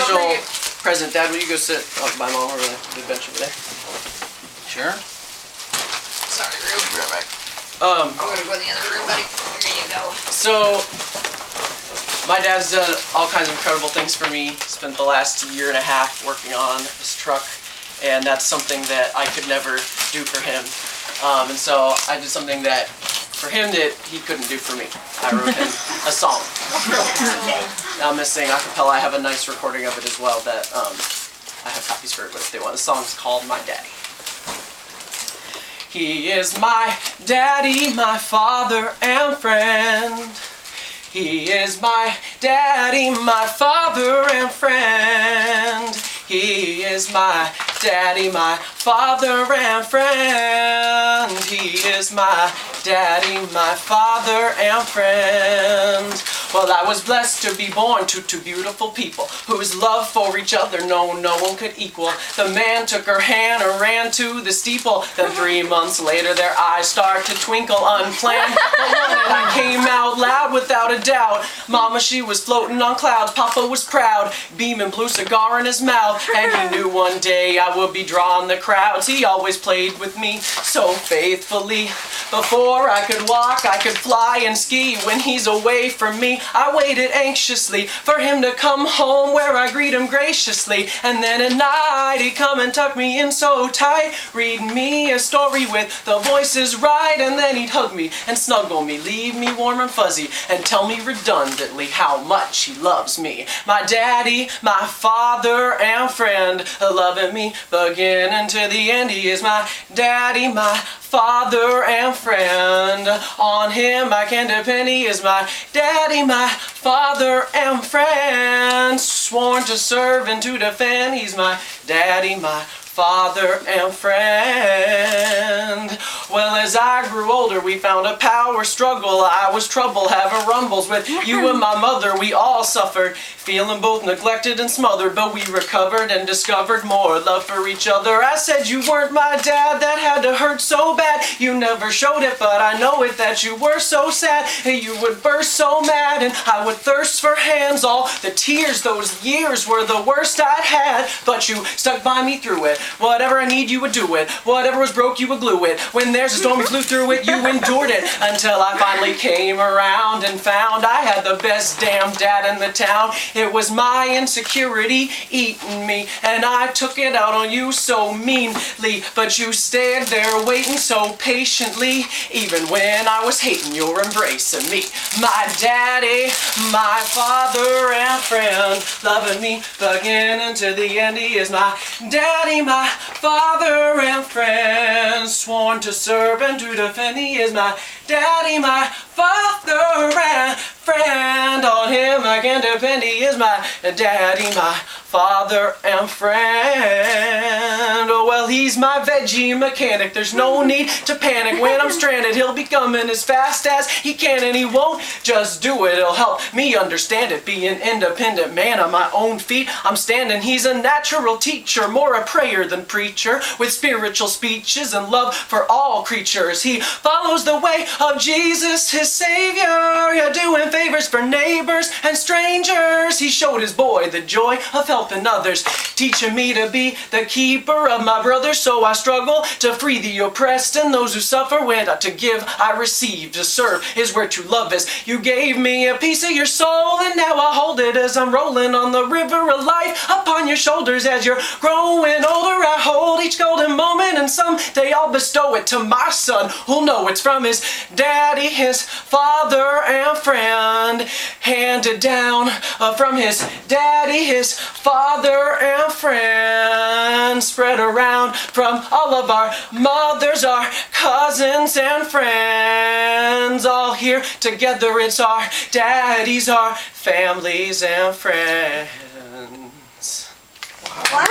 special present. Dad, will you go sit by Mom over the bench over there? Sure. Sorry, Rube. Be right back. I'm gonna go in the other room, buddy. There you go. So, my dad's done all kinds of incredible things for me. Spent the last year and a half working on this truck, and that's something that I could never do for him. And so I did something that for him that he couldn't do for me. I wrote him a song. Now I'm gonna sing a cappella. I have a nice recording of it as well that I have copies for everybody if they want. The song's called My Daddy. He is my daddy, my father and friend. He is my daddy, my father and friend. He is my daddy, my father and friend. He is my daddy, my father and friend. Well, I was blessed to be born to two beautiful people whose love for each other no one could equal. The man took her hand and ran to the steeple. Then 3 months later their eyes start to twinkle unplanned. And I came out loud without a doubt. Mama, she was floating on clouds. Papa was proud, beaming blue cigar in his mouth. And he knew one day I would be drawing the crowds. He always played with me so faithfully. Before I could walk, I could fly and ski. When he's away from me, I waited anxiously for him to come home where I greet him graciously. And then at night he'd come and tuck me in so tight, read me a story with the voices right. And then he'd hug me and snuggle me, leave me warm and fuzzy, and tell me redundantly how much he loves me. My daddy, my father and friend, loving me beginning to the end. He is my daddy, my father and friend. On him I can depend. He is my daddy, my father and friend. Sworn to serve and to defend. He's my daddy, my father and friend. Well, as I grew older, we found a power struggle. I was trouble, having rumbles with you and my mother. We all suffered, feeling both neglected and smothered, but we recovered and discovered more love for each other. I said you weren't my dad, that had to hurt so bad. You never showed it, but I know it, that you were so sad. You would burst so mad, and I would thirst for hands. All the tears, those years were the worst I'd had, but you stuck by me through it. Whatever I need, you would do it. Whatever was broke, you would glue it. When there's a storm, you flew through it. You endured it until I finally came around and found I had the best damn dad in the town. It was my insecurity eating me, and I took it out on you so meanly. But you stayed there waiting so patiently, even when I was hating your embrace of me. My daddy, my father and friend, loving me beginning to the end. He is my daddy, my father and friend, sworn to serve and to defend. He is my daddy, my father and friend. On him I can depend. He is my daddy, my father and friend. Oh, well, he's my veggie mechanic. There's no need to panic when I'm stranded. He'll be coming as fast as he can, and he won't just do it. He'll help me understand it. Be an independent man on my own feet I'm standing. He's a natural teacher, more a prayer than preacher, with spiritual speeches and love for all creatures. He follows the way of Jesus, his Savior, yeah, doing favors for neighbors and strangers. He showed his boy the joy of helping others, teaching me to be the keeper of my brothers. So I struggle to free the oppressed and those who suffer. When to give, I receive. To serve is where true love is. You gave me a piece of your soul, and now I hold it as I'm rolling on the river of life. Upon your shoulders as you're growing older, I hold each golden moment, and someday I'll bestow it to my son, who'll know it's from his daddy, his father and friend. Handed down from his daddy, his father and friend. Spread around from all of our mothers, our cousins and friends. All here together, it's our daddies, our families and friends. Wow.